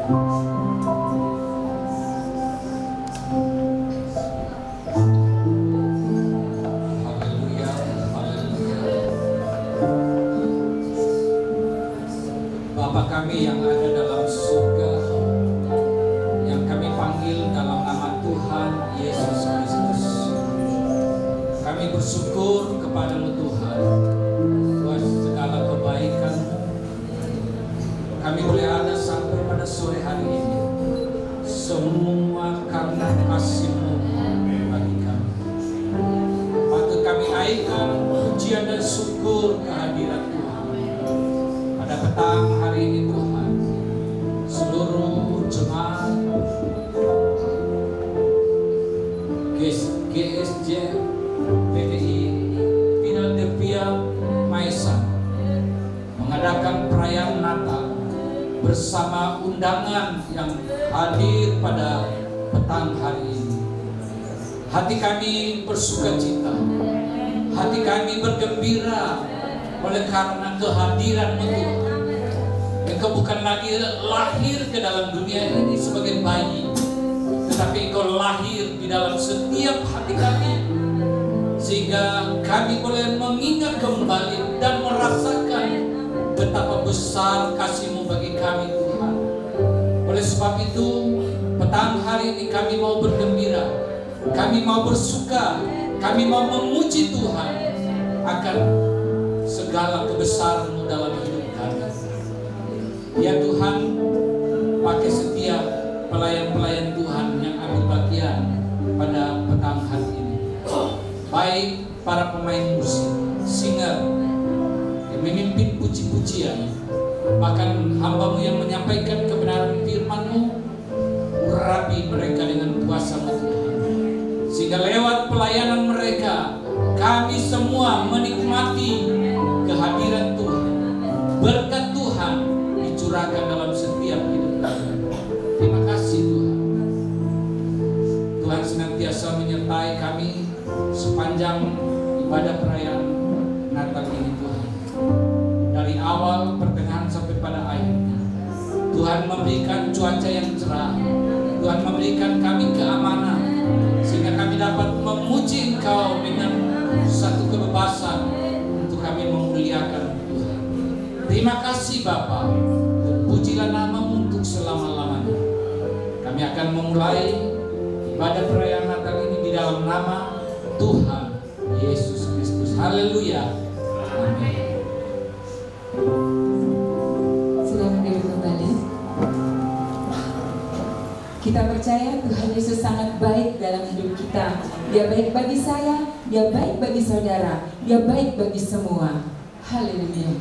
Bapa kami yang ada dalam surga, yang kami panggil dalam nama Tuhan Yesus Kristus, kami bersyukur kepada-Mu Tuhan buat segala kebaikan. Kami boleh ada sampai pada sore hari ini, semua karena kasih-Mu bagi kami. Patut kami naikkan pujian dan syukur kehadiran Tuhan pada petang hari ini Tuhan. Seluruh jemaat GSJ PDI Philadelphia Maisa mengadakan perayaan Natal bersama undangan yang hadir pada petang hari ini. Hati kami bersukacita, hati kami bergembira oleh karena kehadiran-Mu Tuhan. Engkau bukan lagi lahir ke dalam dunia ini sebagai bayi, tetapi Engkau lahir di dalam setiap hati kami, sehingga kami boleh mengingat kembali dan merasakan betapa besar kasih-Mu bagi kami Tuhan. Oleh sebab itu, petang hari ini kami mau bergembira, kami mau bersuka, kami mau memuji Tuhan akan segala kebesaran-Mu dalam hidup kami. Ya Tuhan, pakai setiap pelayan-pelayan Tuhan yang ambil bagian pada petang hari ini, baik para pemain musik, singer yang memimpin puji-pujian, bahkan hamba-Mu yang menyampaikan kebenaran firman-Mu, urapi mereka dengan kuasa-Mu Tuhan, sehingga lewat pelayanan mereka kami semua menikmati kehadiran Tuhan, berkat Tuhan dicurahkan dalam setiap hidup kami. Terima kasih Tuhan. Tuhan senantiasa menyertai kami sepanjang ibadah perayaan Natal ini Tuhan. Dari awal, pertengahan sampai pada akhirnya, Tuhan memberikan cuaca yang cerah, Tuhan memberikan kami keamanan, sehingga kami dapat memuji Engkau dengan satu kebebasan untuk kami memuliakan Tuhan. Terima kasih Bapa, dan pujilah nama-Mu untuk selama-lamanya. Kami akan memulai ibadah perayaan Natal ini di dalam nama Tuhan Yesus Kristus. Haleluya. Amin. Silakan duduk kembali. Kita percaya Tuhan Yesus sangat baik dalam hidup kita. Dia baik bagi saya, Dia baik bagi saudara, Dia baik bagi semua. Haleluya.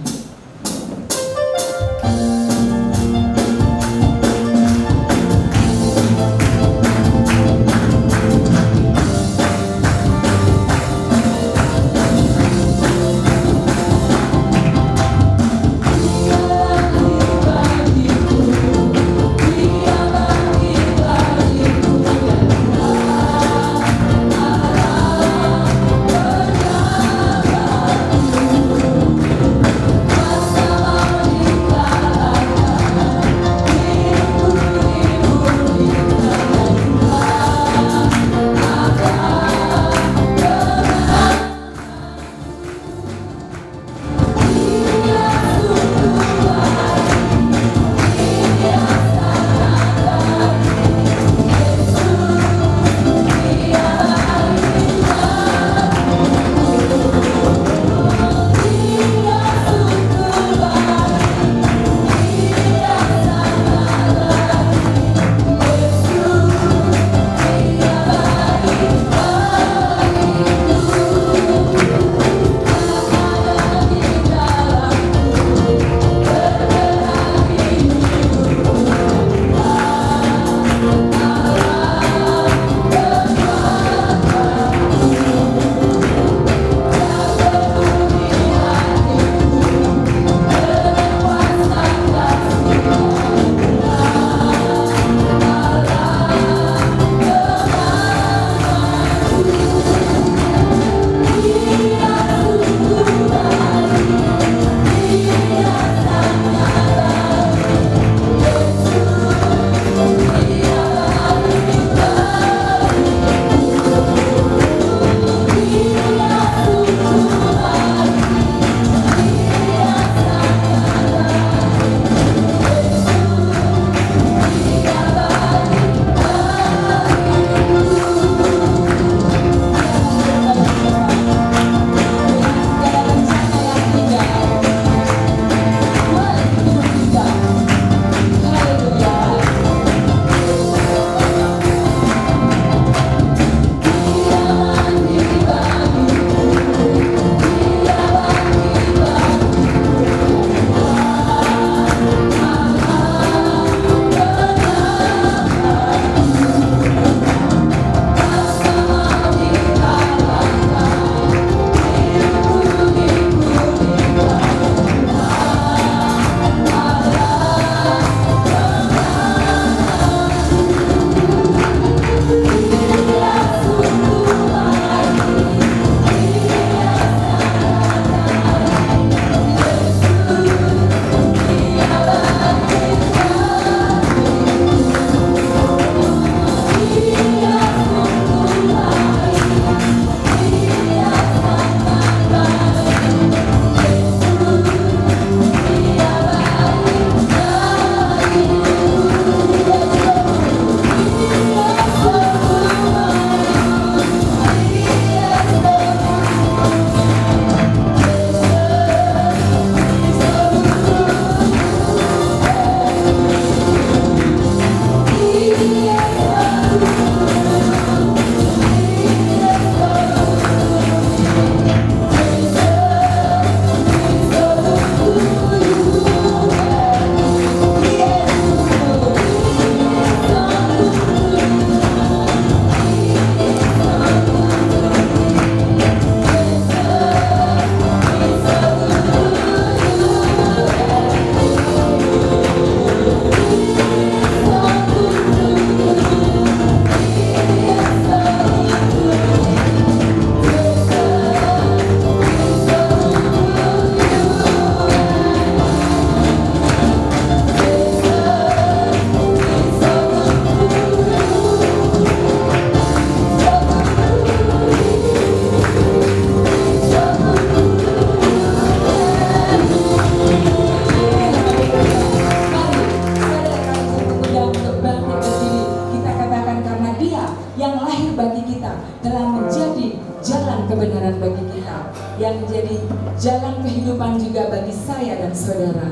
yang menjadi jalan kehidupan juga bagi saya dan saudara.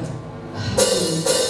Haleluya.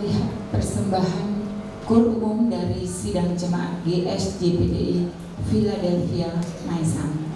melihat persembahan kur umum dari sidang jemaat GSJPDI Philadelphia Maisang.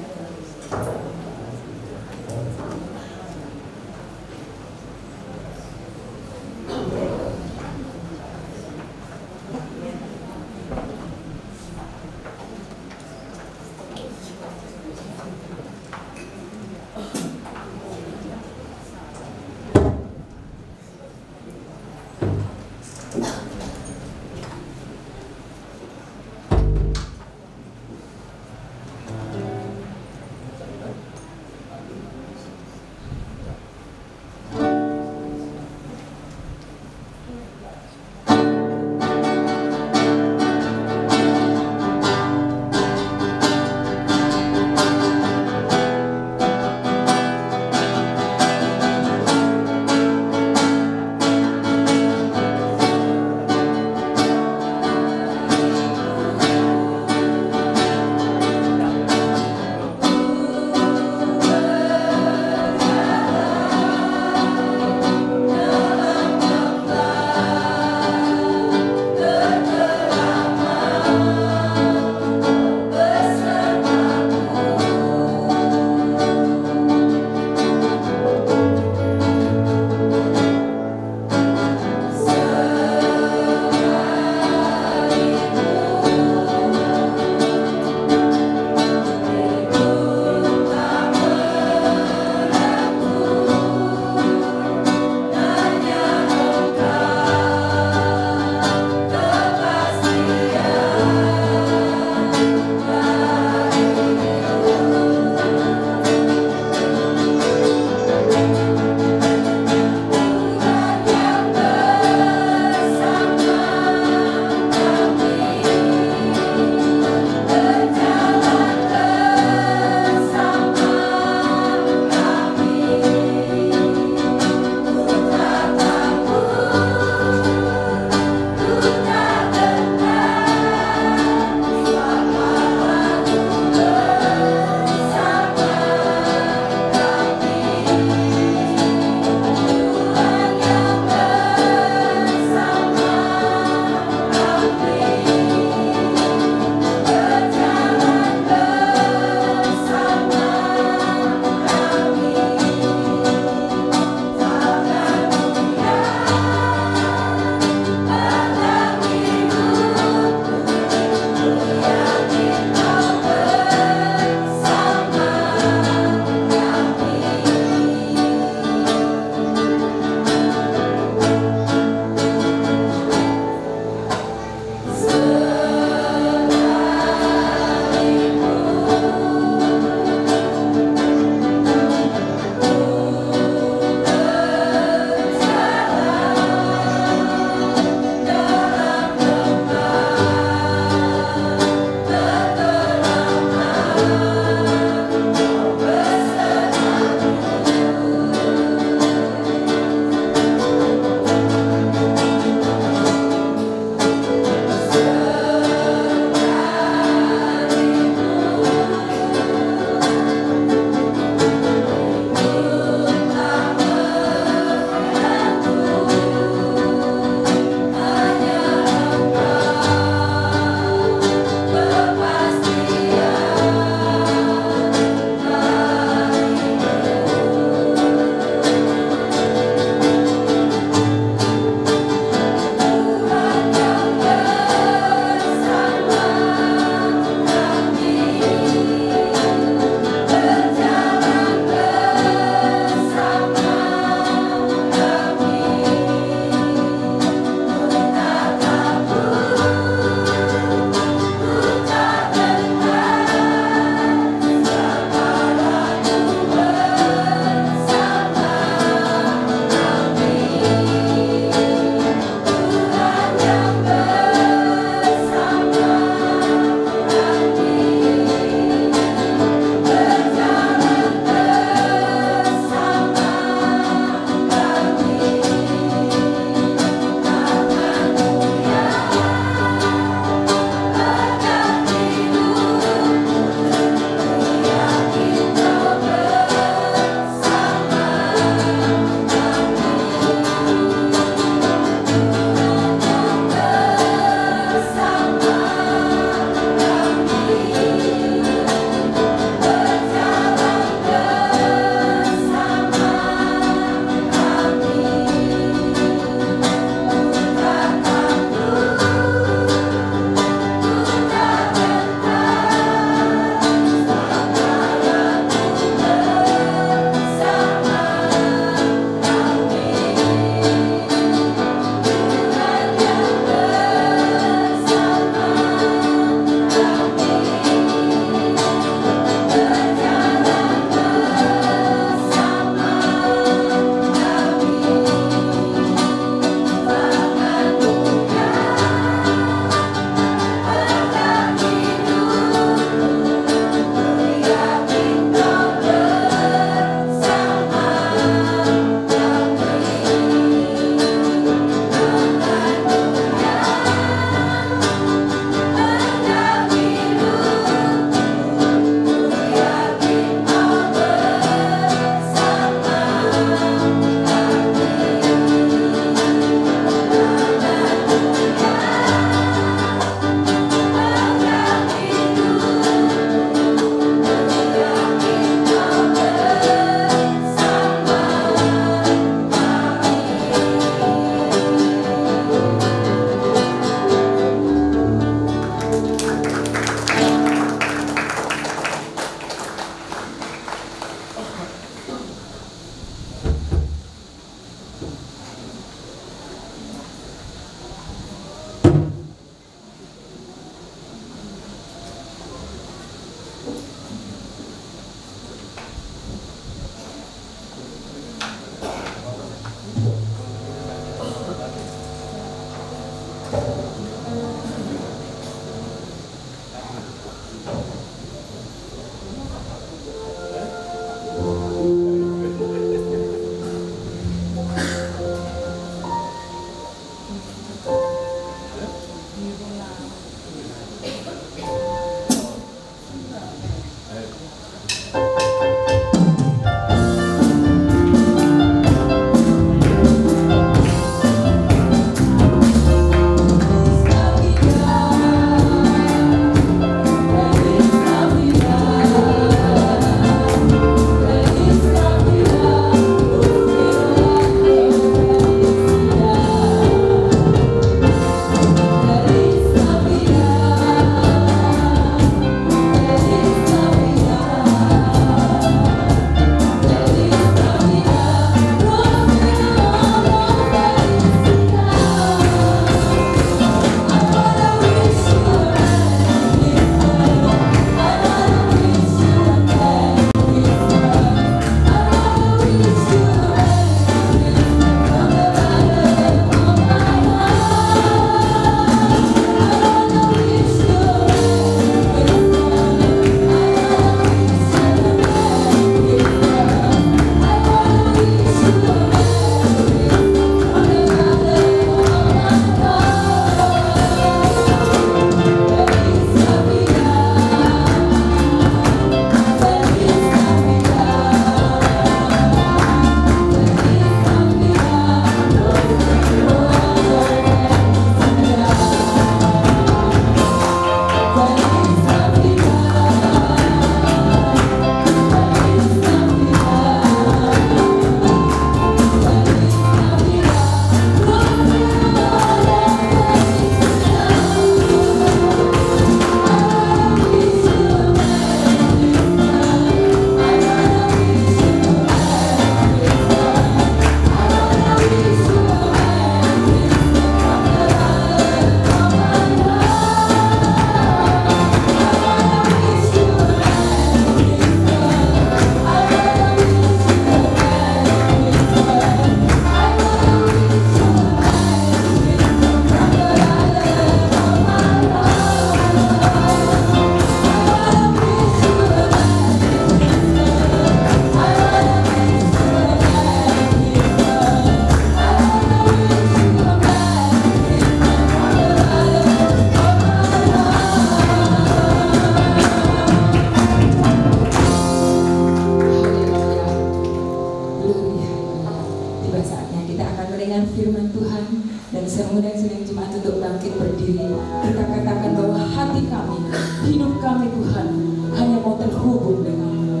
kita katakan bahwa hati kami, hidup kami Tuhan, hanya mau terhubung dengan-Mu.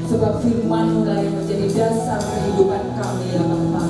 Sebab firman-Mu lah yang menjadi dasar kehidupan kami ya Bapa.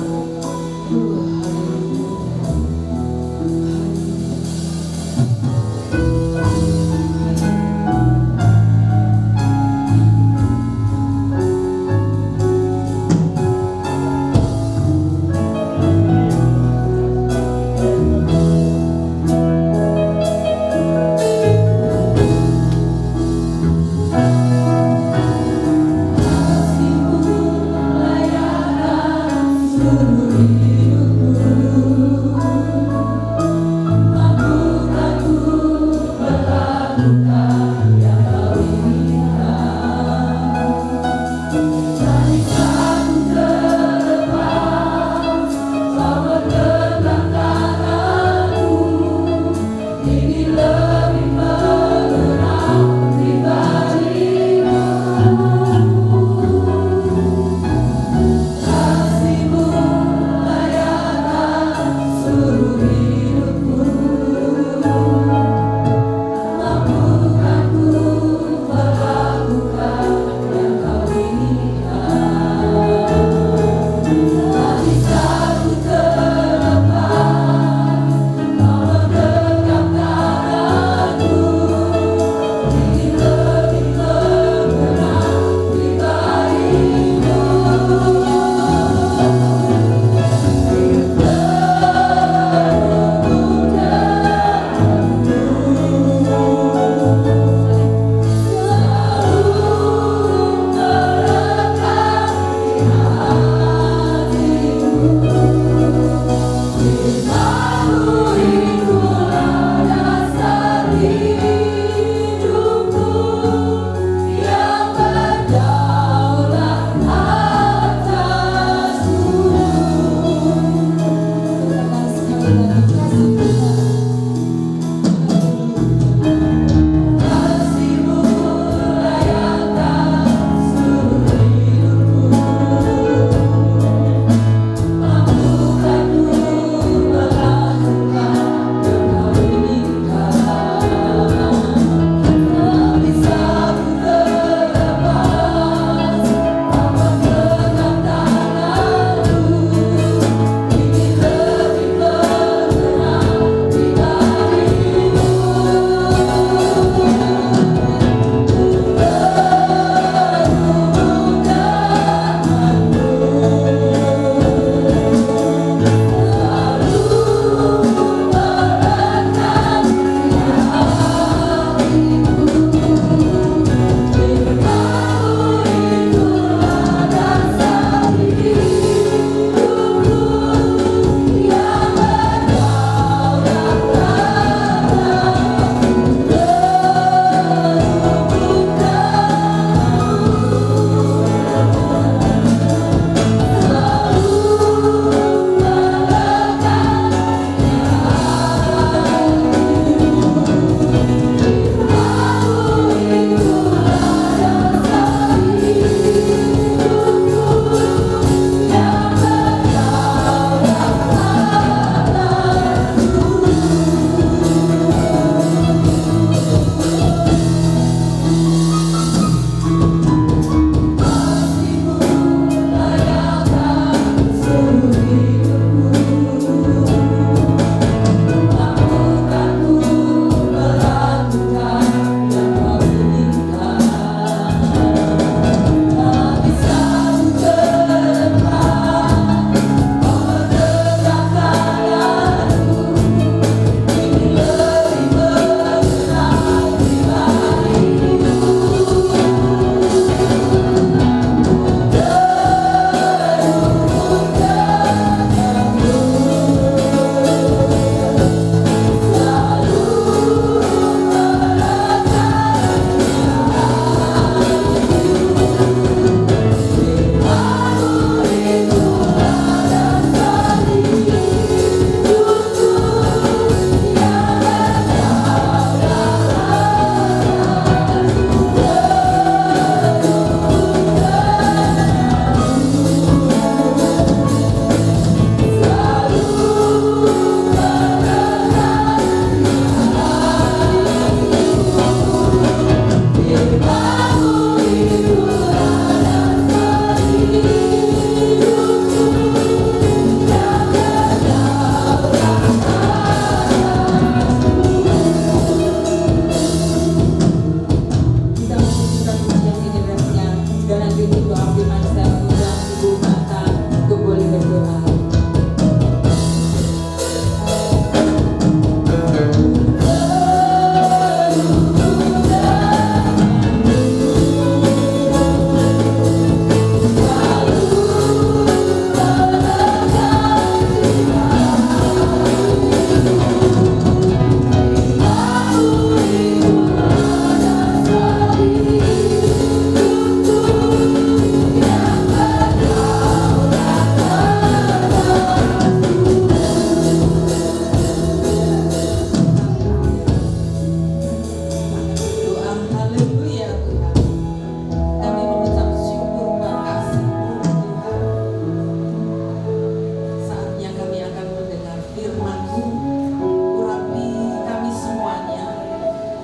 Layak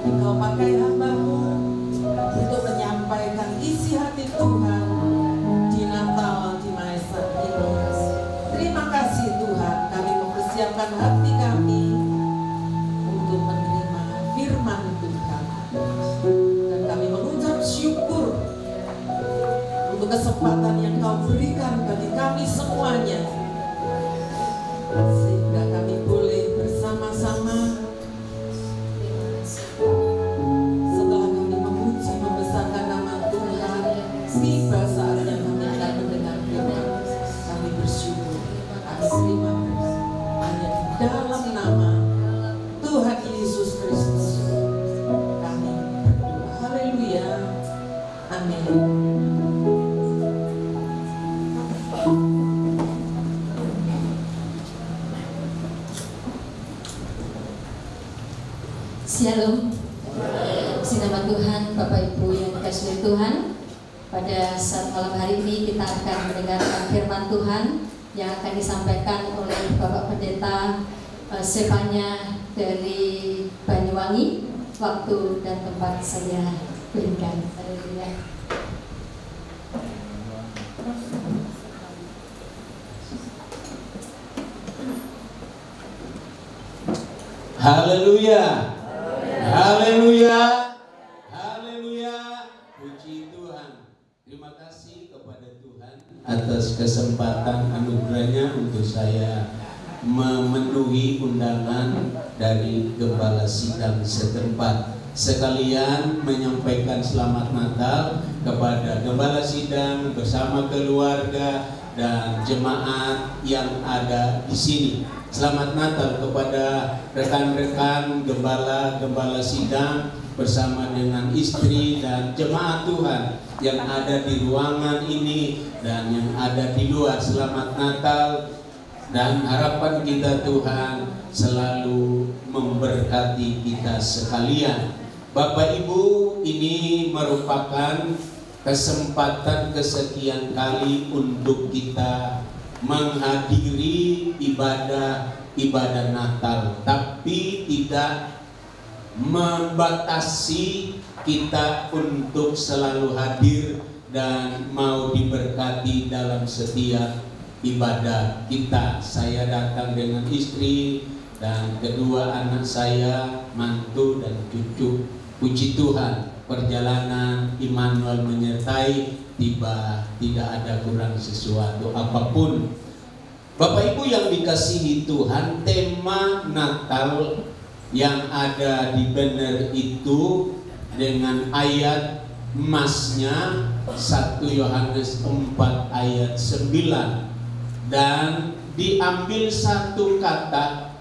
Engkau pakai hamba-Mu untuk menyampaikan isi hati Tuhan di Natal di Maesa ini. Terima kasih Tuhan, kami mempersiapkan hati kami untuk menerima firman Tuhan. Dan kami mengucap syukur untuk kesempatan yang Kau berikan bagi kami semuanya, sehingga kami boleh bersama-sama setelah kami memuji membesarkan nama Tuhan. Tiba saatnya kami akan mendengar firman. Kami bersyukur, kami terima hanya di dalam nama Tuhan Yesus Kristus kami berdoa. Haleluya, amin. Shalom. Puji nama Tuhan, Bapak Ibu yang dikasihi Tuhan. Pada saat malam hari ini kita akan mendengarkan firman Tuhan yang akan disampaikan oleh Bapak Pendeta Sepanya dari Banyuwangi. Waktu dan tempat saya berikan. Haleluya. Haleluya. Haleluya. Haleluya. Puji Tuhan. Terima kasih kepada Tuhan atas kesempatan anugerahnya untuk saya memenuhi undangan dari Gembala Sidang setempat. Sekalian menyampaikan selamat Natal kepada Gembala Sidang bersama keluarga dan jemaat yang ada di sini. Selamat Natal kepada rekan-rekan gembala sidang bersama dengan istri dan jemaat Tuhan yang ada di ruangan ini dan yang ada di luar. Selamat Natal, dan harapan kita Tuhan selalu memberkati kita sekalian. Bapak Ibu, ini merupakan kesempatan kesekian kali untuk kita menghadiri ibadah Natal, tapi tidak membatasi kita untuk selalu hadir dan mau diberkati dalam setiap ibadah kita. Saya datang dengan istri dan kedua anak saya, mantu dan cucu. Puji Tuhan, perjalanan Immanuel menyertai, tiba tidak ada kurang sesuatu apapun. Bapak Ibu yang dikasihi Tuhan, tema Natal yang ada di banner itu dengan ayat emasnya 1 Yohanes 4 ayat 9, dan diambil satu kata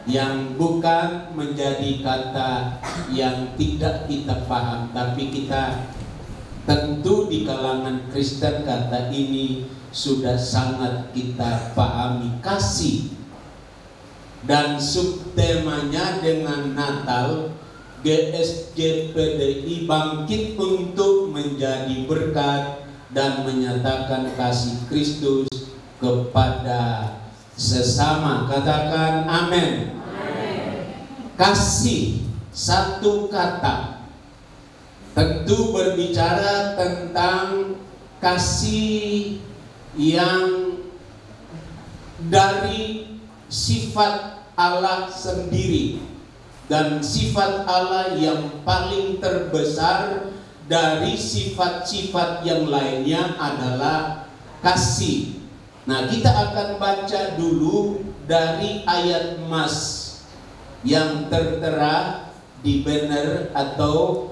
yang bukan menjadi kata yang tidak kita paham, tapi kita tentu di kalangan Kristen kata ini sudah sangat kita pahami, kasih. Dan subtemanya dengan Natal, GSJPDI bangkit untuk menjadi berkat dan menyatakan kasih Kristus kepada sesama. Katakan amin. Kasih, satu kata, tentu berbicara tentang kasih yang dari sifat Allah sendiri, dan sifat Allah yang paling terbesar dari sifat-sifat yang lainnya adalah kasih. Nah, kita akan baca dulu dari ayat emas yang tertera di banner atau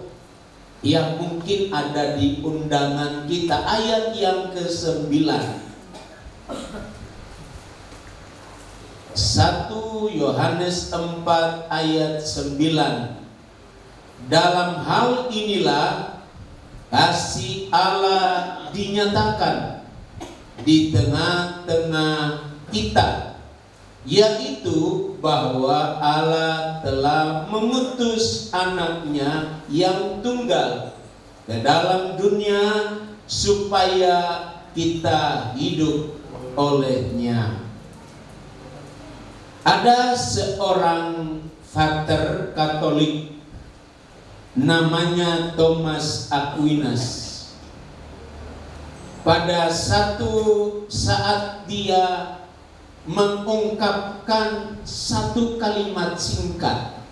yang mungkin ada di undangan kita, ayat yang ke-9. 1 Yohanes 4 ayat 9. Dalam hal inilah kasih Allah dinyatakan di tengah-tengah kita, yaitu bahwa Allah telah mengutus anaknya yang tunggal ke dalam dunia supaya kita hidup olehnya. Ada seorang Pater Katolik namanya Thomas Aquinas. Pada satu saat dia mengungkapkan satu kalimat singkat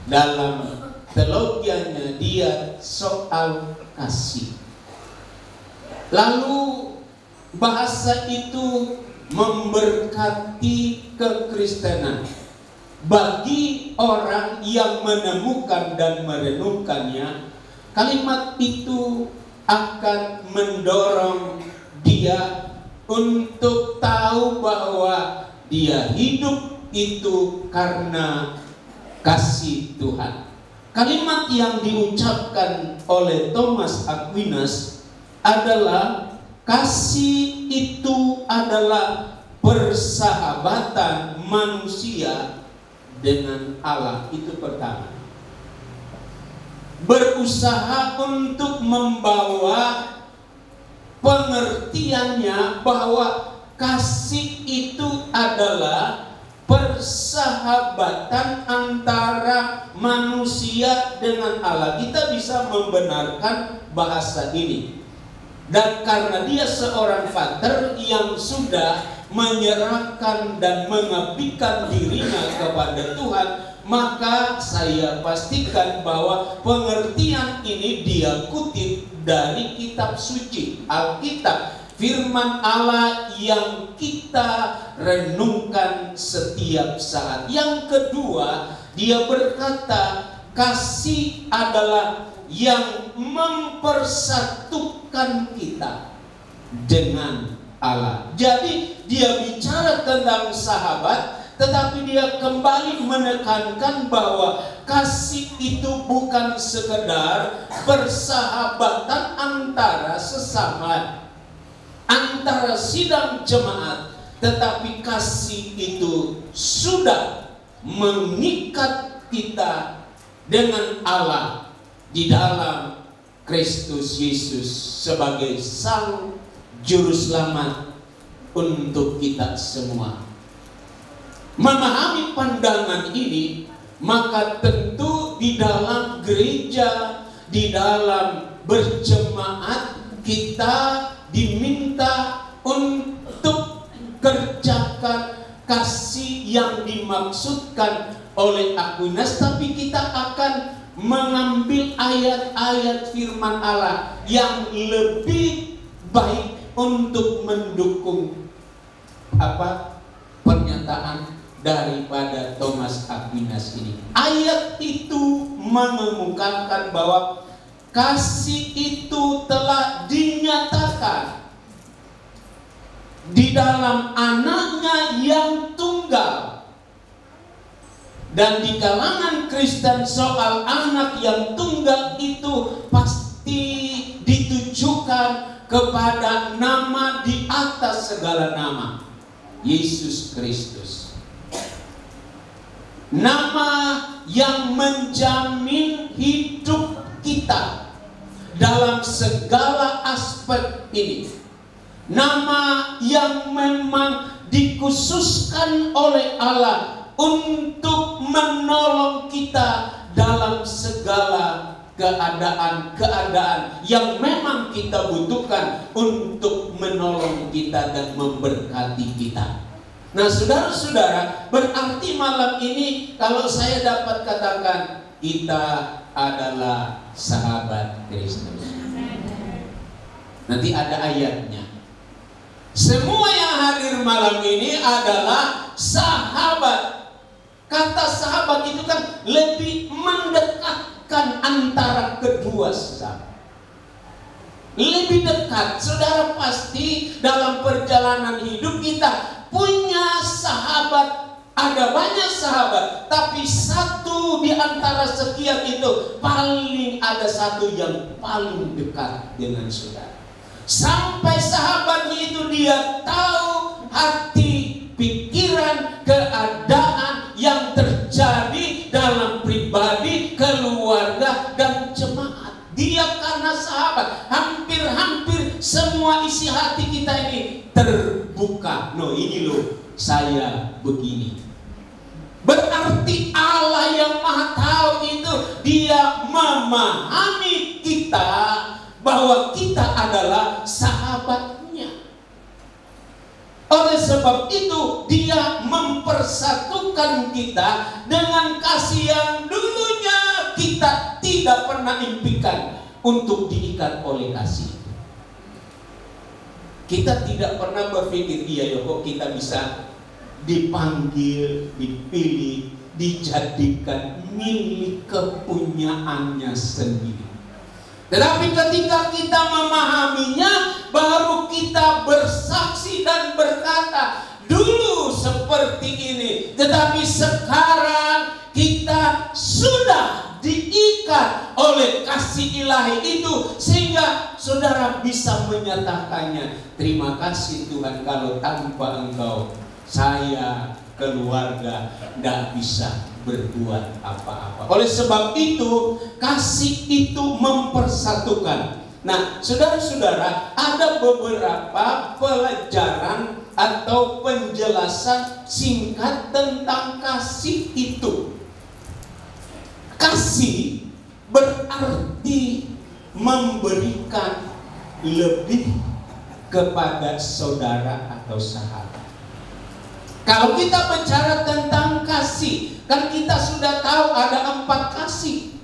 dalam teologianya dia soal kasih. Lalu bahasa itu memberkati kekristenan bagi orang yang menemukan dan merenungkannya. Kalimat itu akan mendorong dia untuk tahu bahwa dia hidup itu karena kasih Tuhan. Kalimat yang diucapkan oleh Thomas Aquinas adalah kasih itu adalah persahabatan manusia dengan Allah. Itu pertama. Berusaha untuk membawa pengertiannya bahwa kasih itu adalah persahabatan antara manusia dengan Allah. Kita bisa membenarkan bahasa ini. Dan karena dia seorang Vater yang sudah menyerahkan dan mengabdikan dirinya kepada Tuhan, maka saya pastikan bahwa pengertian ini dia kutip dari kitab suci, Alkitab, firman Allah yang kita renungkan setiap saat. Yang kedua, dia berkata kasih adalah yang mempersatukan kita dengan Allah. Jadi dia bicara tentang sahabat, tetapi dia kembali menekankan bahwa kasih itu bukan sekedar persahabatan antara sesama, antara sidang jemaat, tetapi kasih itu sudah mengikat kita dengan Allah di dalam Kristus Yesus sebagai Sang Juru Selamat untuk kita semua. Memahami pandangan ini, maka tentu di dalam gereja, di dalam berjemaat, kita diminta untuk kerjakan kasih yang dimaksudkan oleh Aquinas, tapi kita akan mengambil ayat-ayat firman Allah yang lebih baik untuk mendukung pernyataan daripada Thomas Aquinas ini. Ayat itu mengemukakan bahwa kasih itu telah dinyatakan di dalam anaknya yang tunggal. Dan di kalangan Kristen soal anak yang tunggal itu pasti ditujukan kepada nama di atas segala nama, Yesus Kristus. Nama yang menjamin hidup kita dalam segala aspek ini. Nama yang memang dikhususkan oleh Allah untuk menolong kita dalam segala keadaan-keadaan yang memang kita butuhkan untuk menolong kita dan memberkati kita. Nah, saudara-saudara, berarti malam ini kalau saya dapat katakan kita adalah sahabat Kristus. Nanti ada ayatnya. Semua yang hadir malam ini adalah sahabat. Kata sahabat itu kan lebih mendekatkan antara kedua sesama. Lebih dekat. Saudara pasti dalam perjalanan hidup kita punya sahabat, ada banyak sahabat, tapi satu di antara sekian itu paling ada satu yang paling dekat dengan saudara. Sampai sahabatnya itu dia tahu hati, pikiran, keadaan yang terjadi dalam pribadi, keluarga, dan jemaat. Dia karena sahabat, hampir-hampir semua isi hati kita ini terbuka. No, ini loh, saya begini. Berarti Allah yang Maha Tahu itu dia memahami kita bahwa kita adalah sahabatnya. Oleh sebab itu dia mempersatukan kita dengan kasih yang dulunya kita tidak pernah impikan untuk diikat oleh kasih. Kita tidak pernah berpikir, iya kok kita bisa dipanggil, dipilih, dijadikan milik kepunyaannya sendiri. Tetapi ketika kita memahaminya, baru kita bersaksi dan berkata, dulu seperti ini, tetapi sekarang kita sudah diikat oleh kasih ilahi itu, sehingga saudara bisa menyatakannya. Terima kasih Tuhan, kalau tanpa Engkau saya, keluarga, tidak bisa berbuat apa-apa. Oleh sebab itu, kasih itu mempersatukan. Nah, saudara-saudara, ada beberapa pelajaran atau penjelasan singkat tentang kasih itu. Kasih berarti memberikan lebih kepada saudara atau sahabat. Kalau kita bicara tentang kasih, kan kita sudah tahu ada 4 kasih.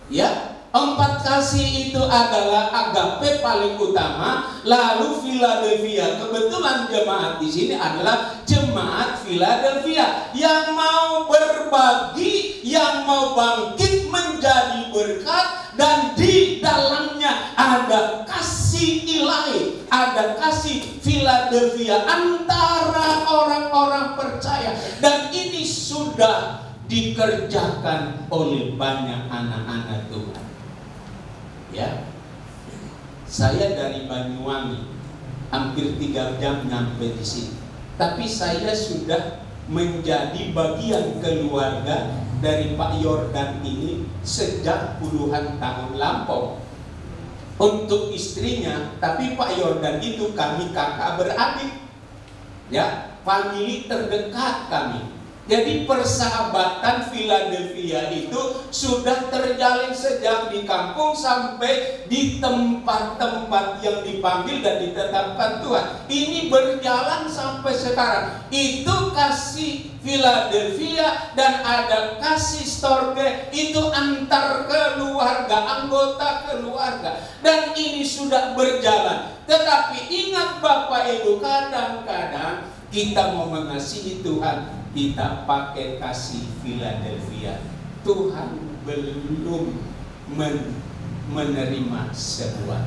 Ya, 4 kasih itu adalah agape paling utama, lalu Philadelphia. Kebetulan jemaat di sini adalah jemaat Philadelphia yang mau berbagi, yang mau bangkit menjadi berkat, dan di dalamnya ada kasih ilahi, ada kasih Philadelphia antara orang-orang percaya, dan ini sudah dikerjakan oleh banyak anak-anak Tuhan. Ya, saya dari Banyuwangi, hampir 3 jam nyampe di sini, tapi saya sudah menjadi bagian keluarga dari Pak Yordan ini sejak puluhan tahun lampau. Untuk istrinya, tapi Pak Yordan itu kami kakak beradik, ya, famili terdekat kami. Jadi persahabatan Philadelphia itu sudah terjalin sejak di kampung sampai di tempat-tempat yang dipanggil dan ditetapkan Tuhan. Ini berjalan sampai sekarang. Itu kasih Philadelphia, dan ada kasih Storge, itu antar keluarga, anggota keluarga. Dan ini sudah berjalan. Tetapi ingat Bapak Ibu, kadang-kadang kita mau mengasihi Tuhan, kita pakai kasih Philadelphia. Tuhan belum menerima sebuah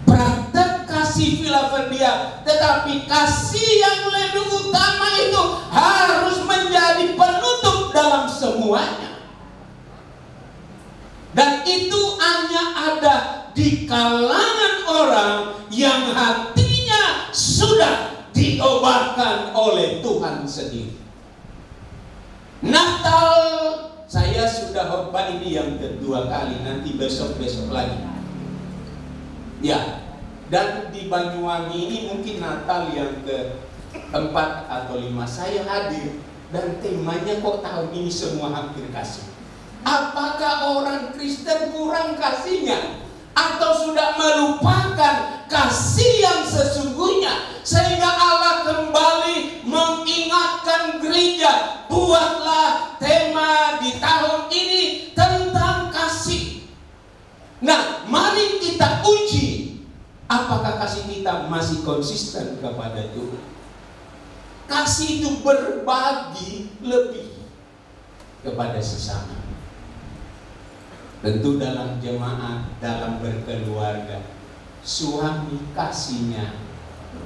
praktek kasih Philadelphia, tetapi kasih yang lebih utama itu harus menjadi penutup dalam semuanya. Dan itu hanya ada di kalangan orang yang hatinya sudah diobatkan oleh Tuhan sendiri. Natal saya sudah khotbah ini yang kedua kali, nanti besok-besok lagi. Ya, dan di Banyuwangi ini mungkin Natal yang ke-4 atau 5 saya hadir, dan temanya kok tahun ini semua hampir kasih. Apakah orang Kristen kurang kasihnya, atau sudah melupakan kasih yang sesungguhnya, sehingga Allah kembali mengingatkan gereja, buatlah tema di tahun ini tentang kasih. Nah, mari kita uji apakah kasih kita masih konsisten kepada Tuhan. Kasih itu berbagi lebih kepada sesama. Tentu dalam jemaat, dalam berkeluarga, suami kasihnya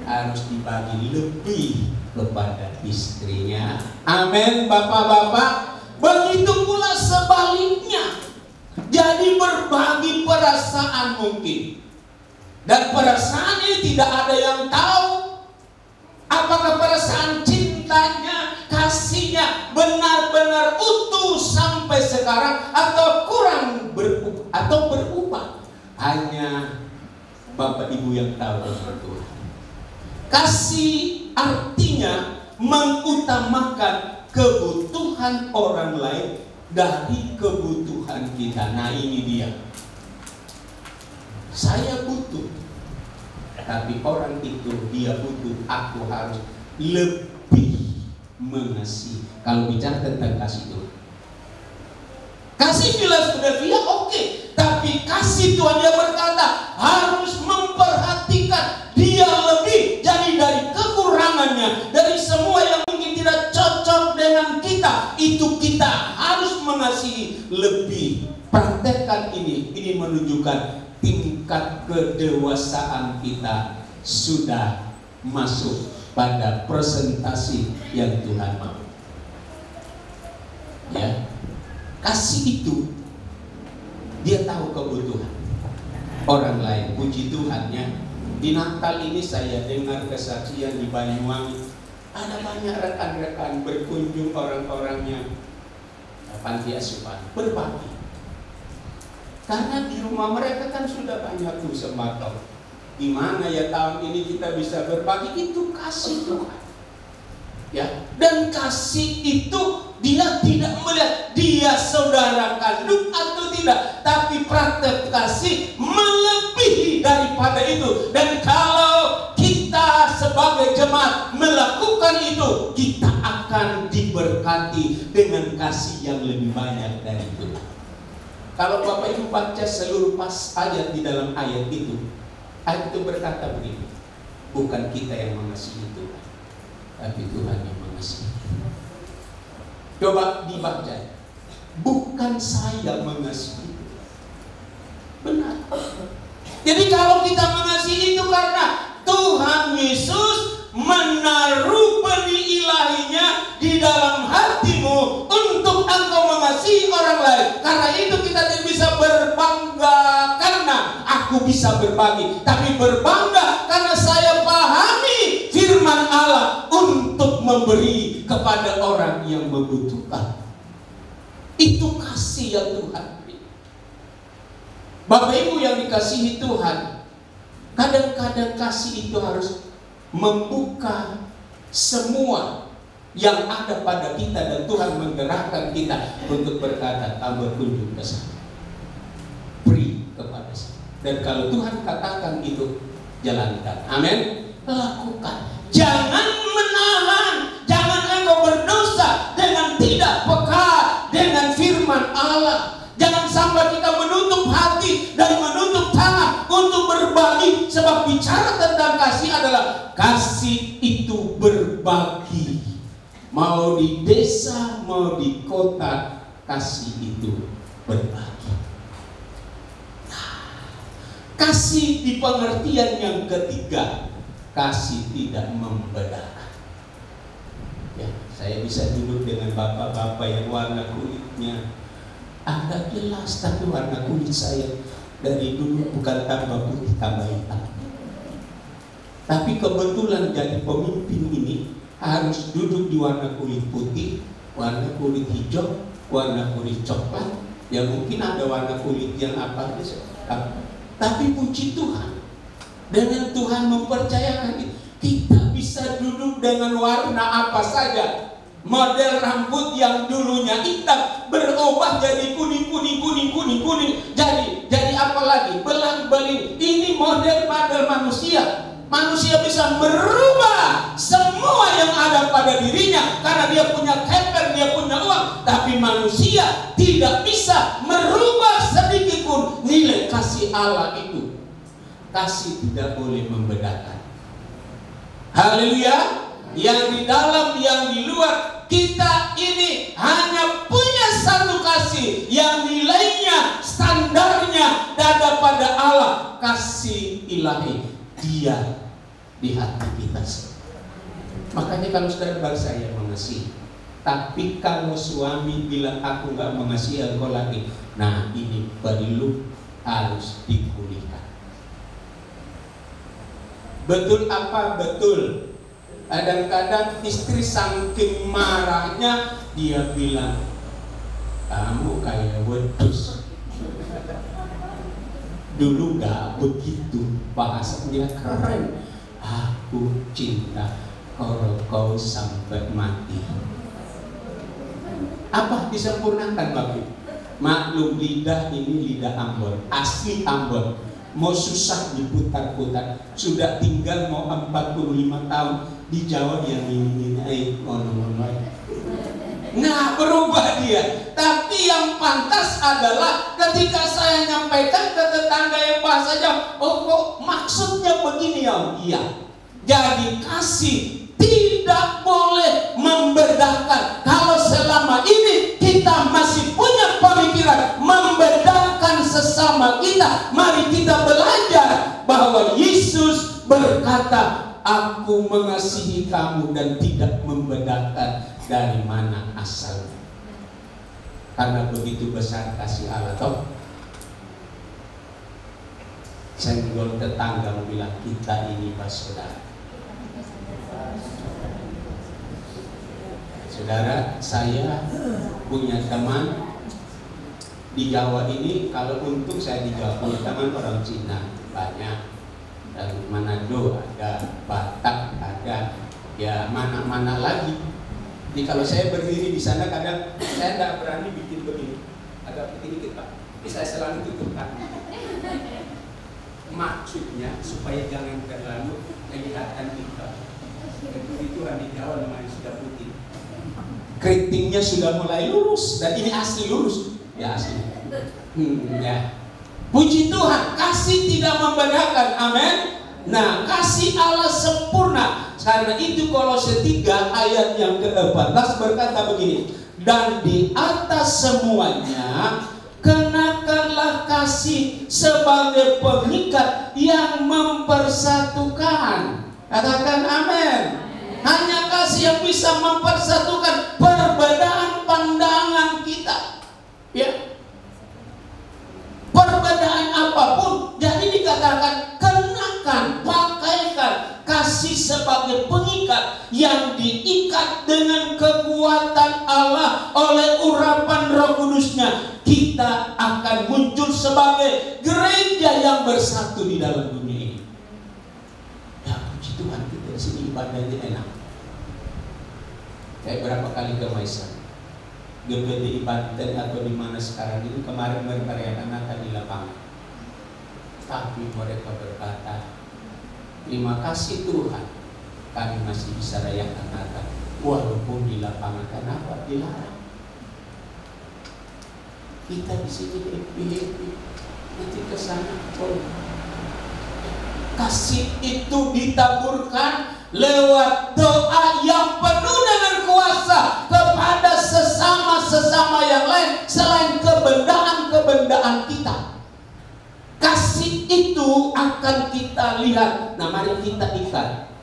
harus dibagi lebih kepada istrinya. Amin, bapak-bapak. Begitu pula sebaliknya. Jadi berbagi perasaan mungkin, dan perasaan ini tidak ada yang tahu apakah perasaan cintanya, kasihnya benar-benar utuh sampai sekarang, atau kurang berubah. Hanya Bapak Ibu yang tahu itu. Kasih artinya mengutamakan kebutuhan orang lain dari kebutuhan kita. Nah ini dia. Saya butuh, tapi orang itu dia butuh, aku harus lebih mengasihi. Kalau bicara tentang kasih Tuhan, kasih Filadelfia oke, tapi kasih Tuhan dia berkata harus memperhatikan dia lebih. Jadi dari kekurangannya, dari semua yang mungkin tidak cocok dengan kita, itu kita harus mengasihi lebih. Praktekkan ini menunjukkan tingkat kedewasaan kita sudah masuk pada presentasi yang Tuhan mau. Ya, kasih itu dia tahu kebutuhan orang lain. Puji Tuhan ya. Di Natal ini saya dengar kesaksian di Banyuwangi, ada banyak rekan-rekan berkunjung orang-orangnya panti asuhan berbagi. Karena di rumah mereka kan sudah banyak tuh sembako. Gimana ya tahun ini kita bisa berbagi? Itu kasih Tuhan. Ya, dan kasih itu dia tidak melihat dia saudara kandung atau tidak, tapi praktek kasih melebihi daripada itu. Dan kalau kita sebagai jemaat melakukan itu, kita akan diberkati dengan kasih yang lebih banyak dari itu. Kalau Bapak Ibu baca seluruh ayat di dalam ayat itu berkata begini, bukan kita yang mengasihi Tuhan, tapi Tuhan yang mengasihi. Coba dibaca, bukan saya mengasihi. Benar. Jadi kalau kita mengasihi itu karena Tuhan Yesus menaruh benih ilahinya di dalam hatimu untuk engkau mengasihi orang lain. Karena itu kita tidak bisa berbangga karena aku bisa berbagi, tapi berbangga karena saya pahami firman Allah untuk memberi kepada orang yang membutuhkan. Itu kasih yang Tuhan beri. Bapak Ibu yang dikasihi Tuhan, kadang-kadang kasih itu harus membuka semua yang ada pada kita, dan Tuhan menggerakkan kita untuk berkata, kamu berkunjung ke sana, beri kepada saya. Dan kalau Tuhan katakan itu, jalankan. Amin. Lakukan. Jangan menahan, jangan engkau berdosa dengan tidak peka dengan firman Allah. Jangan sampai kita menutup hati dan menutup tangan untuk berbagi. Sebab bicara tentang kasih adalah kasih itu berbagi. Mau di desa, mau di kota, kasih itu berbagi. Kasih di pengertian yang ketiga, kasih tidak membedakan. Ya, saya bisa duduk dengan bapak-bapak yang warna kulitnya agak jelas, tapi warna kulit saya dari dulu bukan tambah putih, tambah hitam. Tapi kebetulan jadi pemimpin ini harus duduk di warna kulit putih, warna kulit hijau, warna kulit coklat. Ya mungkin ada warna kulit yang apa aja. Tapi puji Tuhan, dengan Tuhan mempercayakan kita bisa duduk dengan warna apa saja. Model rambut yang dulunya hitam berubah jadi kuning. Jadi apa lagi? Belang-beling. Ini model manusia. Manusia bisa merubah semua yang ada pada dirinya karena dia punya keper, dia punya uang. Tapi manusia tidak bisa merubah sedikit pun nilai kasih Allah itu. Kasih tidak boleh membedakan. Haleluya. Yang di dalam, yang di luar, kita ini hanya punya satu kasih yang nilainya, standarnya ada pada Allah. Kasih ilahi, dia di hati kita. Makanya kalau saudara saya mengasihi, tapi kalau suami bilang aku gak mengasihi engkau lagi, nah ini perlu harus dipulihkan. Betul apa? Betul. Kadang-kadang istri saking marahnya dia bilang, kamu kayak wedus. Dulu gak begitu, bahasanya keren. Aku cinta kalau kau sampai mati. Apa disempurnakan Bapak Ibu? Maklum lidah ini lidah Ambon, asli Ambon. Mau susah diputar-putar. Sudah tinggal mau 45 tahun di Jawa yang ini Nah, berubah dia. Tapi yang pantas adalah ketika saya nyampaikan ke tetangga yang bahasa Jawa, oh kok maksudnya begini ya? Iya. Jadi kasih tidak boleh membedakan. Kalau selama ini kita masih punya pemikiran membedakan sesama kita, mari kita belajar bahwa Yesus berkata, aku mengasihi kamu dan tidak membedakan dari mana asalnya. Karena begitu besar kasih Allah. Toh senggol tetangga bilang, kita ini pas saudara. Saudara, saya punya teman di Jawa ini. Kalau untung saya di Jawa punya teman orang Cina banyak, dan Manado ada, Batak ada, ya mana-mana lagi. Jadi kalau saya berdiri di sana kadang saya tidak berani bikin begini, agak begini dikit Pak. Jadi saya selalu tutup tangan. Maksudnya supaya jangan terlalu kelihatan kita. Itu orang di Jawa namanya sudah putih. Keritingnya sudah mulai lurus, dan ini asli lurus, ya asli. Ya. Puji Tuhan, kasih tidak membedakan, amin. Nah, kasih Allah sempurna. Karena itu Kolose 3 ayat yang ke-14 berkata begini, dan di atas semuanya kenakanlah kasih sebagai pengikat yang mempersatukan. Katakan amin. Hanya kasih yang bisa mempersatukan perbedaan pandangan kita. Ya. Perbedaan apapun, jadi dikatakan kenakan, pakaikan kasih sebagai pengikat yang diikat dengan kekuatan Allah oleh urapan Roh Kudus-Nya. Kita akan muncul sebagai gereja yang bersatu di dalam dunia ini. Ya puji Tuhan, kita di sini ibadahnya enak. Kayak berapa kali ke Maisa, GBD Banten atau di mana sekarang ini, kemarin mereka merayakan Natal di lapangan. Tapi mereka berkata, terima kasih Tuhan, kami masih bisa rayakan Natal walaupun di lapangan. Kenapa dilarang? Kita di sini happy, nanti ke sana. Kasih itu ditaburkan lewat doa yang penuh dengan kuasa kepada sesama yang lain selain kebendaan kita. Kasih itu akan kita lihat. Nah, mari kita ikat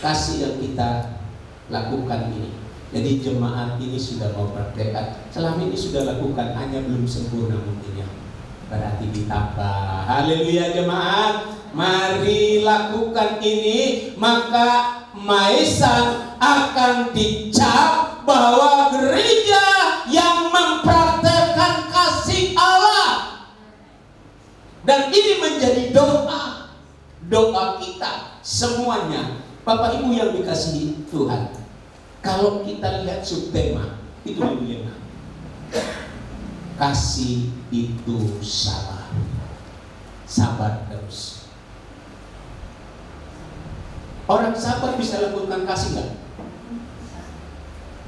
kasih yang kita lakukan ini. Jadi jemaat ini sudah mau praktekkan. Selama ini sudah lakukan, hanya belum sempurna mungkin ya. Berarti ditambah. Haleluya jemaat. Mari lakukan ini, maka Maesan akan dicap bahwa gereja yang mempraktekkan kasih Allah. Dan ini menjadi doa kita semuanya. Bapak Ibu yang dikasihi Tuhan, kalau kita lihat subtema itu dilema, kasih itu sabar, sabar terus. Orang sabar bisa lakukan kasih nggak?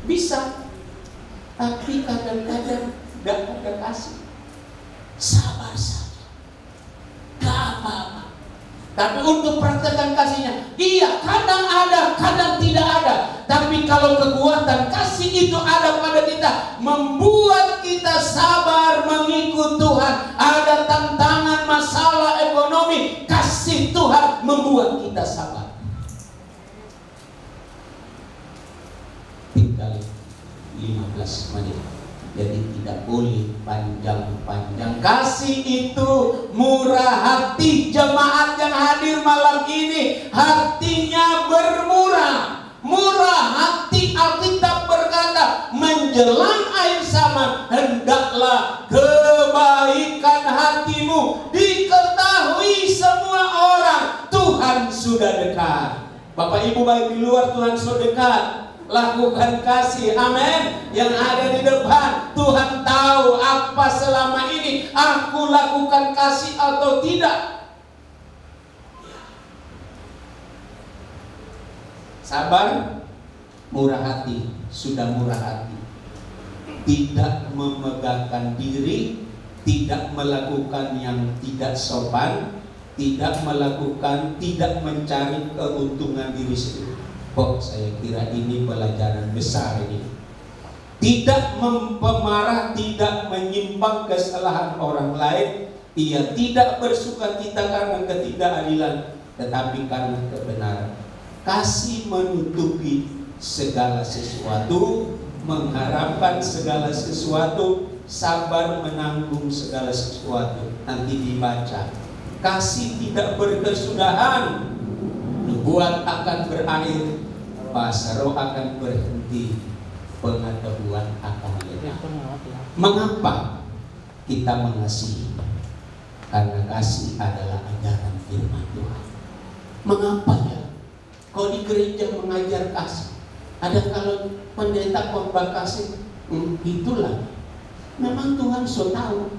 Bisa, tapi kadang-kadang nggak ada kasih. Sabar saja, nggak apa-apa. Tapi untuk praktekkan kasihnya, iya kadang ada, kadang tidak ada. Tapi kalau kekuatan kasih itu ada pada kita, membuat kita sabar mengikut Tuhan. Ada tantangan, masalah ekonomi, kasih Tuhan membuat kita sabar. Tinggal 15 menit. Jadi tidak boleh panjang-panjang. Kasih itu murah hati. Jemaat yang hadir malam ini hatinya bermurah. Murah hati. Alkitab berkata, menjelang air zaman hendaklah kebaikan hatimu diketahui semua orang. Tuhan sudah dekat. Bapak Ibu baik di luar, Tuhan sudah dekat. lakukan kasih. Amin. Yang ada di depan, Tuhan tahu apa selama ini aku lakukan kasih atau tidak. Sabar, murah hati, sudah murah hati. Tidak memegahkan diri, tidak melakukan yang tidak sopan, tidak mencari keuntungan diri sendiri. Oh, saya kira ini pelajaran besar ini. Tidak pemarah, tidak menyimpang kesalahan orang lain. Ia tidak bersukacita karena ketidakadilan, tetapi karena kebenaran. Kasih menutupi segala sesuatu, mengharapkan segala sesuatu, sabar menanggung segala sesuatu. Nanti dibaca, kasih tidak berkesudahan, nubuat akan berakhir, bahasa roh akan berhenti, pengetahuan akan lenyap. Mengapa kita mengasihi? Karena kasih adalah ajaran firman Tuhan. Mengapa ya? Kalau di gereja mengajar kasih, ada kalau pendeta khotbah kasih, itulah. Memang Tuhan so tahu.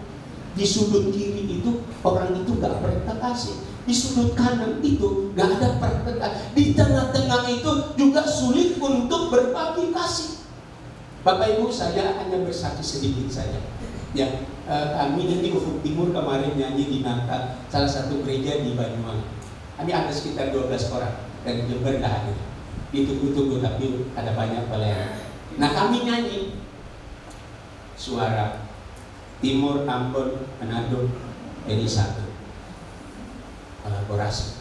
Di sudut kiri itu orang itu gak pernah kasih. Di sudut kanan itu gak ada pernah. Di tengah-tengah itu juga sulit untuk berbagi kasih. Bapak Ibu, saya hanya bersaksi sedikit saja. Ya, kami di Ufuk Timur kemarin nyanyi di Natal, salah satu gereja di Banyuwangi. Ini ada sekitar 12 orang dari Jember gak hadir. Ditunggu-tunggu tapi ada banyak pelayan. Nah, kami nyanyi suara Timur, Ambon, Manado, ini satu kolaborasi.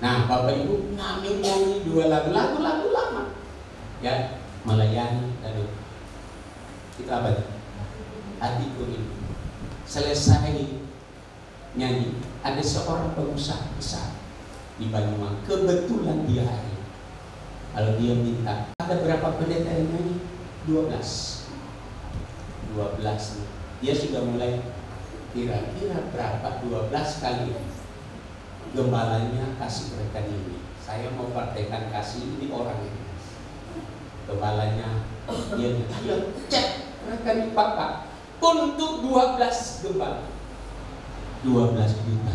Nah, Bapak Ibu nyanyi 2 lagu lama, ya, melayani lalu kita apa? Hatiku ini. Selesai nyanyi, ada seorang pengusaha besar di Banyuwangi. Kebetulan dia hari. Kalau dia minta, ada berapa pendeta yang nyanyi? 12. Dia sudah mulai kira-kira berapa? 12 kali. Gembalanya kasih mereka ini. Saya mau praktekkan kasih ini orang ini. Gembalanya dia ayo cek mereka di Bapak untuk 12 gembala. 12 juta.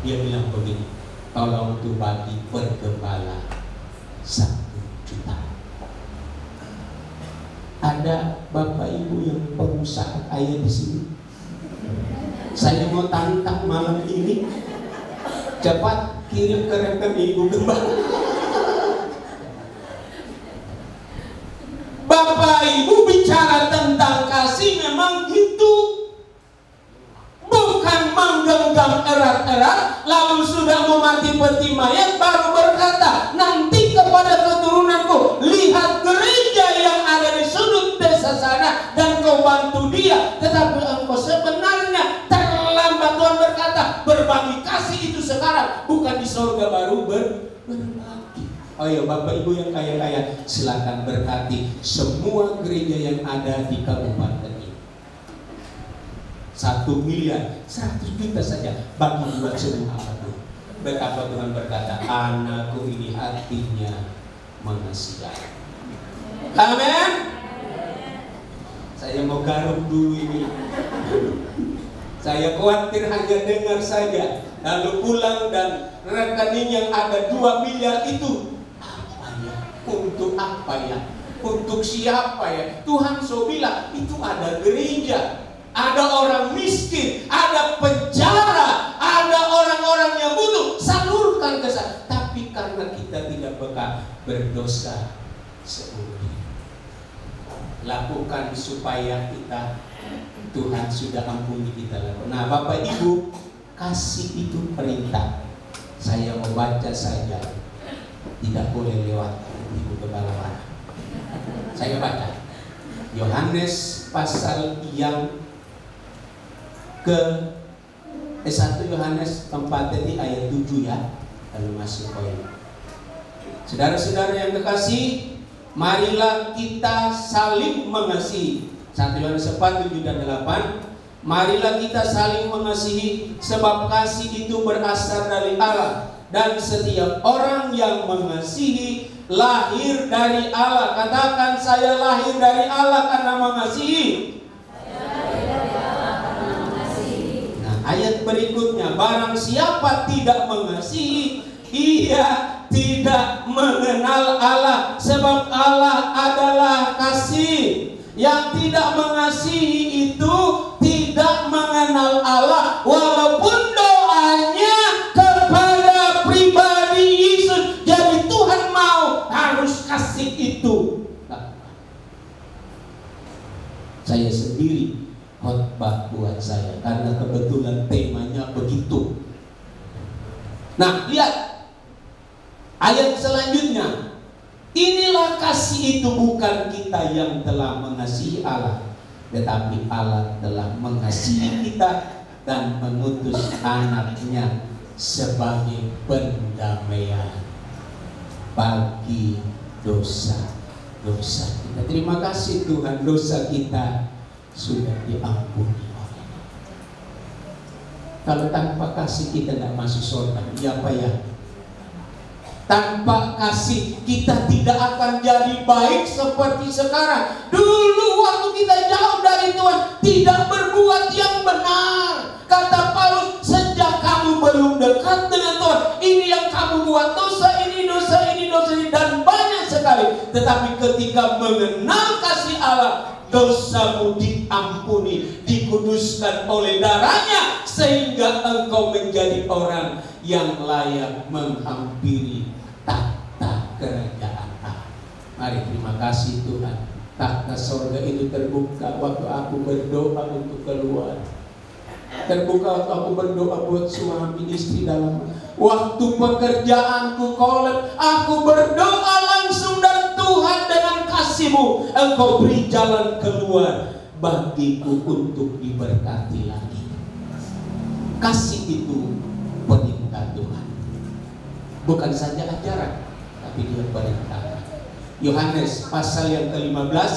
Dia bilang begini, tolong tuh bagi per gembala 1 juta. Ada Bapak Ibu yang pengusaha kaya di sini. Saya mau tantang malam ini, cepat kirim ke rekening Ibu gembala. Bapak Ibu bicara tentang kasih memang gitu. Bukan menggenggam erat-erat, lalu sudah mau mati peti mayat baru berkata, nanti kepada keturunanku, lihat gereja yang ada di sudut desa sana dan kau bantu dia. Tetapi engkau sebenarnya terlambat. Tuhan berkata, berbagi kasih itu sekarang, bukan di surga baru berbagi. Oh ya, Bapak Ibu yang kaya-kaya, silakan berkati semua gereja yang ada di kabupaten ini. 1 miliar, 100 juta saja bagi buat semua apa tuh. Betapa Tuhan berkata, anakku ini hatinya mengasihi. Amin. Saya mau garuk dulu ini. Saya khawatir hanya dengar saja, lalu pulang dan rekening yang ada 2 miliar itu apa ya? Untuk apa ya? Untuk siapa ya? Tuhan so bilang itu ada gereja, ada orang miskin, ada penjara, ada orang-orang yang butuh, salurkan ke sana. Tapi karena kita tidak berdosa seumur hidup, lakukan supaya kita, Tuhan sudah ampuni kita lakukan. Nah, Bapak Ibu, kasih itu perintah. Saya mau baca saja, tidak boleh lewat Ibu Kepala. Saya baca Yohanes pasal yang ke 1 Yohanes 4 ini ayat 7 ya. Lalu masuk poin. Saudara-saudara yang kekasih, marilah kita saling mengasihi. 1 Yohanes 4, 7 dan 8. Marilah kita saling mengasihi, sebab kasih itu berasal dari Allah. dan setiap orang yang mengasihi lahir dari Allah. Katakan, saya lahir dari Allah karena mengasihi. Nah, ayat berikutnya, barang siapa tidak mengasihi, ia tidak mengenal Allah, sebab Allah adalah kasih. Yang tidak mengasihi itu tidak mengenal Allah, walaupun doanya kepada pribadi Yesus. Jadi Tuhan mau harus kasih itu. Saya sendiri khotbah buat saya karena kebetulan temanya begitu. Nah, lihat ayat selanjutnya. Inilah kasih itu, bukan kita yang telah mengasihi Allah, tetapi Allah telah mengasihi kita dan mengutus anaknya sebagai pendamaian bagi dosa-dosa kita. Terima kasih Tuhan, dosa kita sudah diampuni oleh-Nya. Kalau tanpa kasih kita tidak masuk surga, ya Pak ya? Tanpa kasih kita tidak akan jadi baik seperti sekarang. Dulu waktu kita jauh dari Tuhan, tidak berbuat yang benar. Kata Paulus, sejak kamu belum dekat dengan Tuhan, ini yang kamu buat, dosa ini, dan banyak sekali. Tetapi ketika mengenal kasih Allah, dosamu diampuni, dikuduskan oleh darahnya, sehingga engkau menjadi orang yang layak menghampiri tahta kerajaan Allah. Mari, terima kasih Tuhan. Tahta sorga itu terbuka waktu aku berdoa untuk keluar. Terbuka waktu aku berdoa buat suami istri dalam. Waktu pekerjaanku kolab, aku berdoa langsung, dan Tuhan dengan kasih-Mu Engkau beri jalan keluar bagiku untuk diberkati lagi. Kasih itu perintah Tuhan, bukan saja ajaran, tapi dia perintah. Yohanes pasal yang ke-15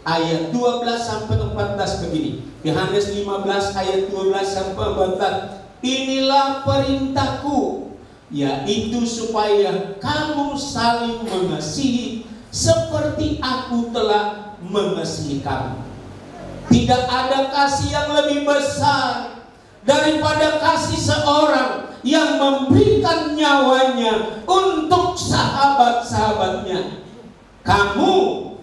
ayat 12 sampai 14 begini. Yohanes 15 ayat 12 sampai 14. Inilah perintahku, yaitu supaya kamu saling mengasihi seperti aku telah mengasihi kamu. Tidak ada kasih yang lebih besar daripada kasih seorang yang memberikan nyawanya untuk sahabat-sahabatnya. Kamu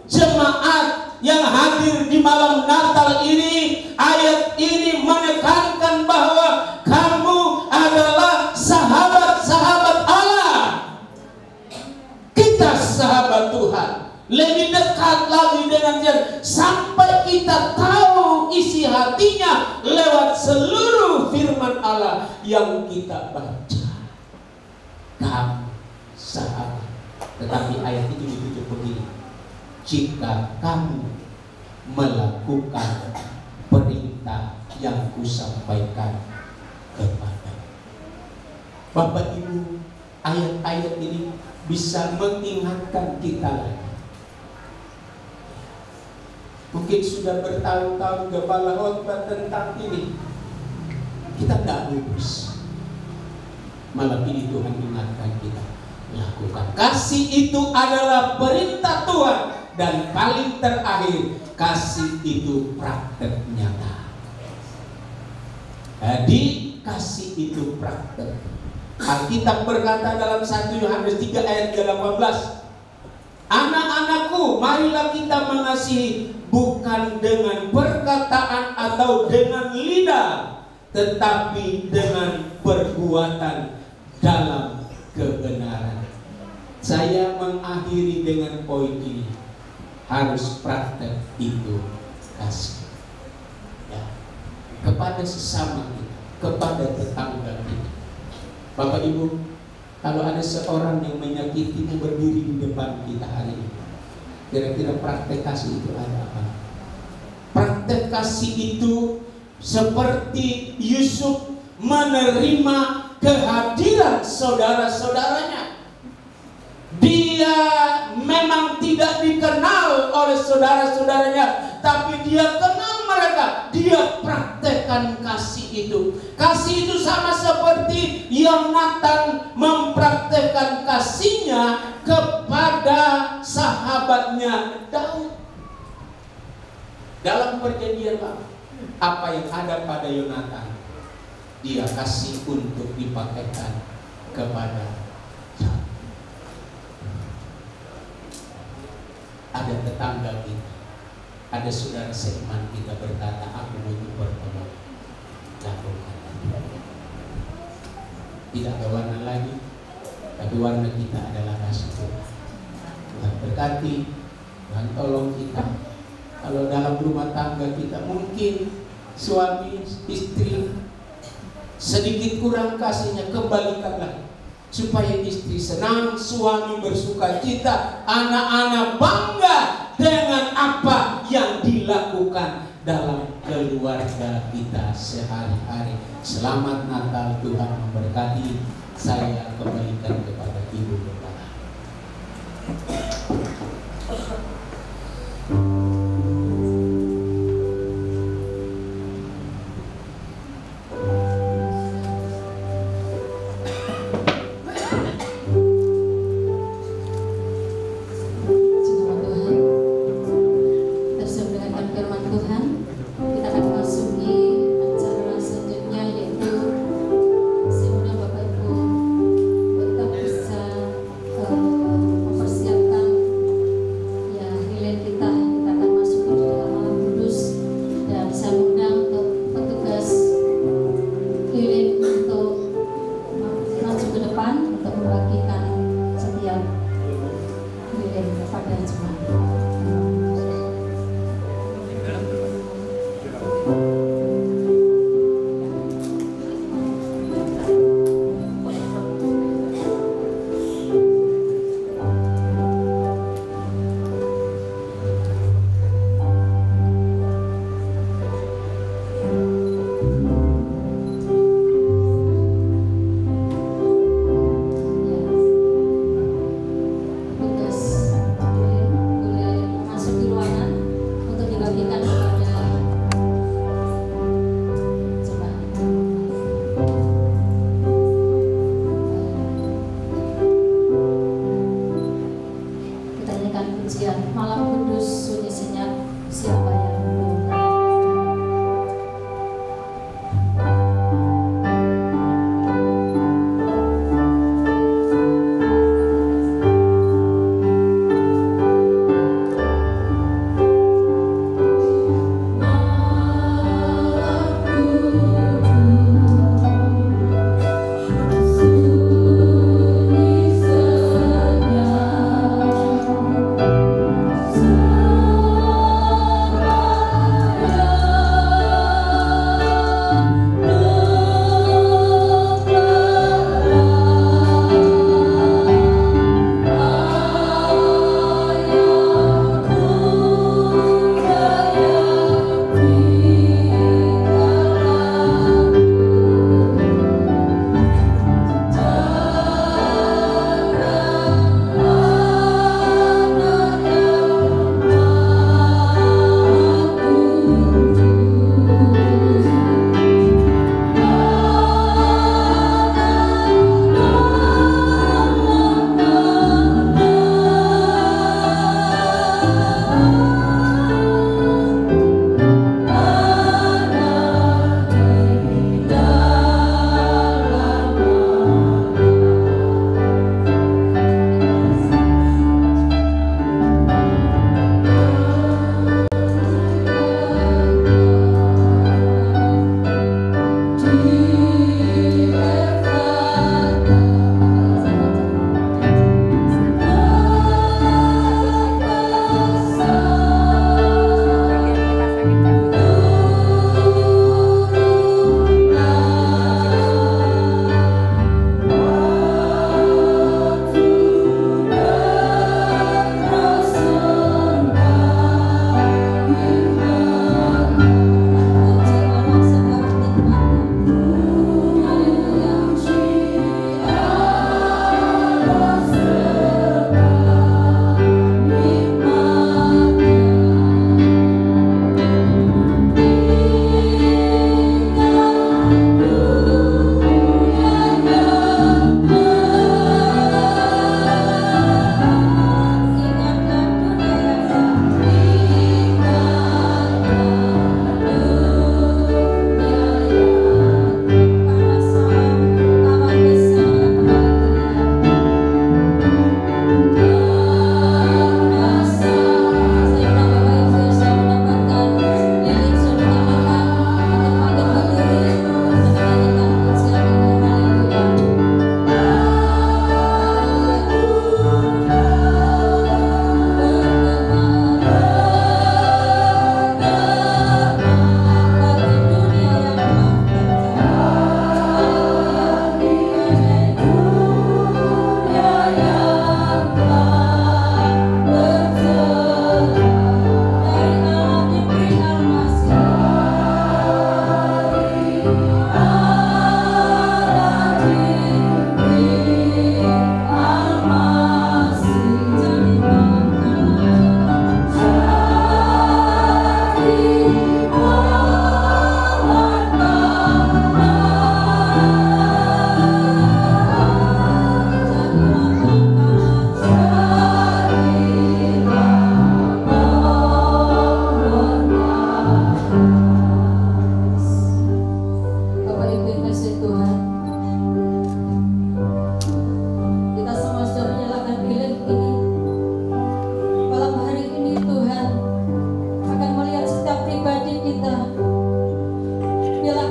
jemaat yang hadir di malam Natal ini, ayat ini menekankan bahwa kamu adalah sahabat-sahabat Allah. Kita sahabat Tuhan, lebih dekat lagi dengan Dia, sampai kita tahu isi hatinya lewat seluruh firman Allah yang kita baca. Kamu sahabat. Tetapi ayat ini ditutup begini, jika kamu melakukan perintah yang kusampaikan kepada. Bapak Ibu, ayat-ayat ini bisa mengingatkan kita lagi. Mungkin sudah bertahun-tahun gembala khotbah tentang ini, kita tidak lulus. Malam ini Tuhan ingatkan kita, lakukan. Kasih itu adalah perintah Tuhan. Dan paling terakhir, kasih itu praktek nyata. Jadi kasih itu praktek. Alkitab berkata dalam 1 Yohanes 3 ayat 18, anak-anakku, marilah kita mengasihi, bukan dengan perkataan atau dengan lidah, tetapi dengan perbuatan dalam kebenaran. Saya mengakhiri dengan poin ini. Harus praktek itu kasih, ya, kepada sesama kita, kepada tetangga kita. Bapak Ibu, kalau ada seorang yang menyakitimu berdiri di depan kita hari ini, kira-kira praktek kasih itu ada apa? Praktek kasih itu seperti Yusuf menerima kehadiran saudara-saudaranya. Dia memang tidak dikenal oleh saudara-saudaranya, tapi dia kenal mereka. Dia praktekkan kasih itu. Kasih itu sama seperti yang Nathan kasihnya kepada sahabatnya Daud. Dalam perjanjian lama, apa yang ada pada Yonatan, dia kasih untuk dipakaikan kepada Daud. Ada tetangga kita, ada saudara seiman kita berkata, aku butuh pertolongan. Lakukan. Tidak ada warna lagi, tapi warna kita adalah kasih Tuhan. Tuhan berkati, Tuhan tolong kita. Kalau dalam rumah tangga kita mungkin suami, istri sedikit kurang kasihnya, kembalikanlah. Supaya istri senang, suami bersuka cita, anak-anak bangga dengan apa yang dilakukan dalam keluarga kita sehari-hari. Selamat Natal, Tuhan memberkati. Saya kembalikan kepada Ibu Bapak. Ya,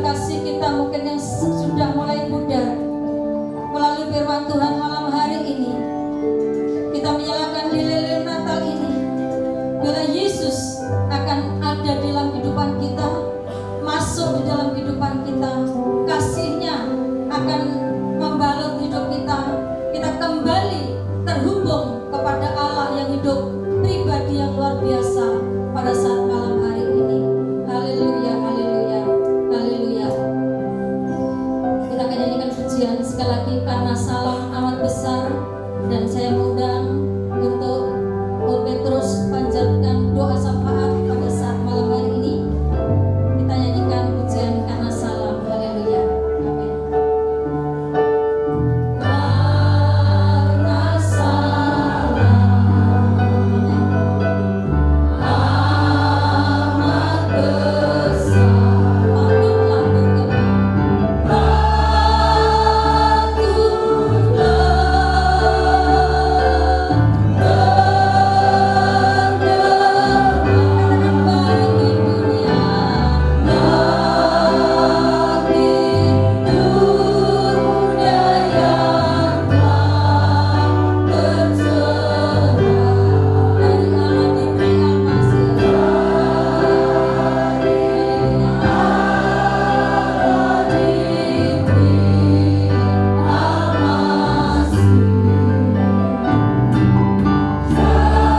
kasih kita mungkin yang sudah mulai pudar,